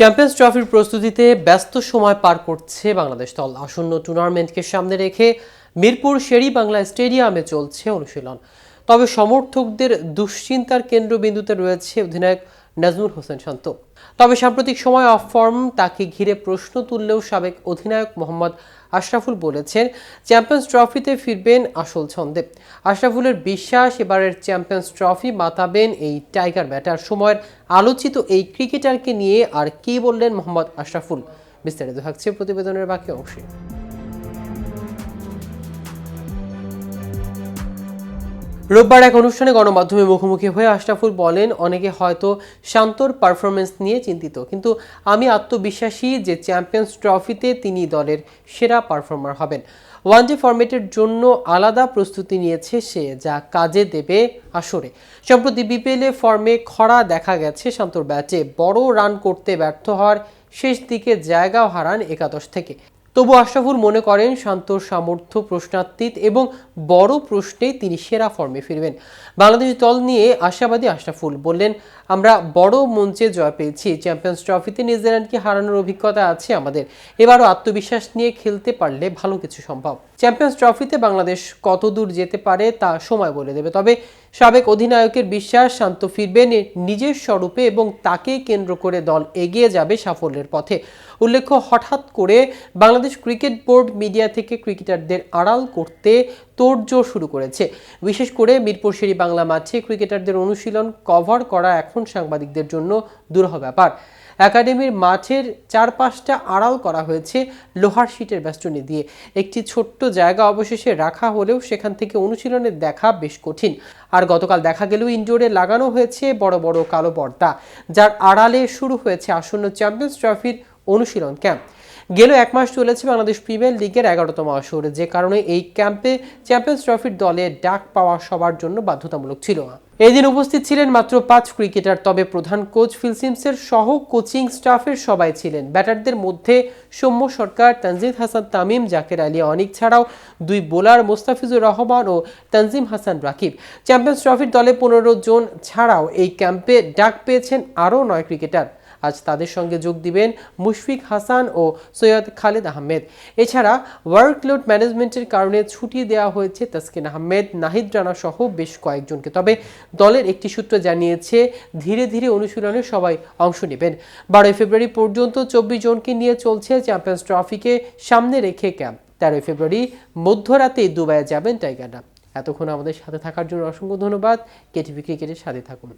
Champions ট্রফির প্রস্তুতিতে ব্যস্ত সময় পার করছে বাংলাদেশ দল। আসন্ন টুর্নামেন্টকে সামনে রেখে মিরপুর শের-ই-বাংলা স্টেডিয়ামে চলছে অনুশীলন। তবে সমর্থকদের দুশ্চিন্তার কেন্দ্রবিন্দুতে রয়েছে অধিনায়ক নাজমুল হোসেন শান্ত। তবে সাম্প্রতিক সময় অফ ফর্ম তাকে ঘিরে প্রশ্ন তুললেও সাবেক অধিনায়ক মোহাম্মদ আশরাফুল বলেছেন, চ্যাম্পিয়ন্স ট্রফিতে ফিরবেন আসল ছন্দে। আশরাফুলের বিশ্বাস, এবারের চ্যাম্পিয়ন্স ট্রফি মাতাবেন এই টাইগার ব্যাটার। সময়ের আলোচিত এই ক্রিকেটারকে নিয়ে আর কি বললেন মোহাম্মদ আশরাফুল, বিস্তারিত থাকছে প্রতিবেদনের বাকি অংশে। রোববার এক অনুষ্ঠানে গণমাধ্যমে মুখোমুখি হয়ে আশরাফুল বলেন, অনেকে হয়তো শান্তর পারফরমেন্স নিয়ে চিন্তিত, কিন্তু আমি আত্মবিশ্বাসী যে চ্যাম্পিয়ন্স ট্রফিতে তিনি দলের সেরা পারফর্মার হবেন। ওয়ানডে ফরম্যাটের জন্য আলাদা প্রস্তুতি নিয়েছে সে, যা কাজে দেবে আসরে। সম্প্রতি বিপিএলে ফর্মে খরা দেখা গেছে শান্তর ব্যাটে। বড় রান করতে ব্যর্থ হওয়ার শেষ দিকে জায়গাও হারান একাদশ থেকে। তবু আশরাফুল মনে করেন শান্তর সামর্থ্য প্রশ্নাতীত এবং বড় প্রশ্নে তিনি সেরা ফর্মে ফিরবেন। বাংলাদেশ দল নিয়ে আশাবাদী আশরাফুল বললেন, আমরা বড় মঞ্চে জয় পেয়েছি। চ্যাম্পিয়ন্স ট্রফিতে নিউজিল্যান্ডকে হারানোর অভিজ্ঞতা আছে আমাদের। এবারও আত্মবিশ্বাস নিয়ে খেলতে পারলে ভালো কিছু সম্ভব। চ্যাম্পিয়ন্স ট্রফিতে বাংলাদেশ কত দূর যেতে পারে তা সময় বলে দেবে। তবে সাবেক অধিনায়কের বিশ্বাস, শান্ত ফিরবেন নিজের স্বরূপে এবং তাকে কেন্দ্র করে দল এগিয়ে যাবে সাফল্যের পথে। উল্লেখ্য, হঠাৎ করে বাংলাদেশ ক্রিকেট বোর্ড মিডিয়া থেকে ক্রিকেটারদের আড়াল করতে তোড়জোড় শুরু করেছে। বিশেষ করে মিরপুর শের-ই-বাংলা মাঠে ক্রিকেটারদের অনুশীলন কভার করা এখন সাংবাদিকদের জন্য দুরূহ ব্যাপার। একাডেমির মাঠের চারপাশটা আড়াল করা হয়েছে লোহার শিটের বেষ্টনী দিয়ে। একটি ছোট্ট জায়গা অবশেষে রাখা হলেও সেখান থেকে অনুশীলনের দেখা বেশ কঠিন। আর গতকাল দেখা গেলেও ইনডোরে লাগানো হয়েছে বড় বড় কালো পর্দা, যার আড়ালে শুরু হয়েছে আসন্ন চ্যাম্পিয়ন্স ট্রফির অনুশীলন ক্যাম্প। গেল এক মাস চলেছে বাংলাদেশ প্রিমিয়ার লিগের ১১তম আসর, যে কারণে এই ক্যাম্পে চ্যাম্পিয়ন্স ট্রফির দলে ডাক পাওয়া সবার জন্য বাধ্যতামূলক ছিল না। এই দিন উপস্থিত ছিলেন মাত্র ৫ ক্রিকেটার। তবে প্রধান কোচ ফিল সিমন্সের সহ কোচিং স্টাফের সবাই ছিলেন। ব্যাটারদের মধ্যে সৌম্য সরকার, তানজিদ হাসান তামিম, জাকের আলী অনিক ছাড়াও ২ বোলার মোস্তাফিজুর রহমান ও তানজিম হাসান রাকিব। চ্যাম্পিয়ন্স ট্রফির দলে ১৫ জন ছাড়াও এই ক্যাম্পে ডাক পেয়েছেন আরও ৯ ক্রিকেটার। আজ তাদের সঙ্গে যোগ দিবেন মুশফিক হাসান ও সৈয়দ খালেদ আহমেদ। এছাড়া ওয়ার্কলোড ম্যানেজমেন্টের কারণে ছুটি দেওয়া হয়েছে তাসকিন আহমেদ, নাহিদ রানা সহ বেশ কয়েকজনকে। তবে দলের একটি সূত্র জানিয়েছে, ধীরে ধীরে অনুশীলনে সবাই অংশ নেবেন। ১২ ফেব্রুয়ারি পর্যন্ত ২৪ জনকে নিয়ে চলছে চ্যাম্পিয়ন্স ট্রফিকে সামনে রেখে ক্যাম্প। ১৩ ফেব্রুয়ারি মধ্যরাতেই দুবাইয়ে যাবেন টাইগাররা। এতক্ষণ আমাদের সাথে থাকার জন্য অসংখ্য ধন্যবাদ। কেটিভি ক্রিকেটের সাথে থাকুন।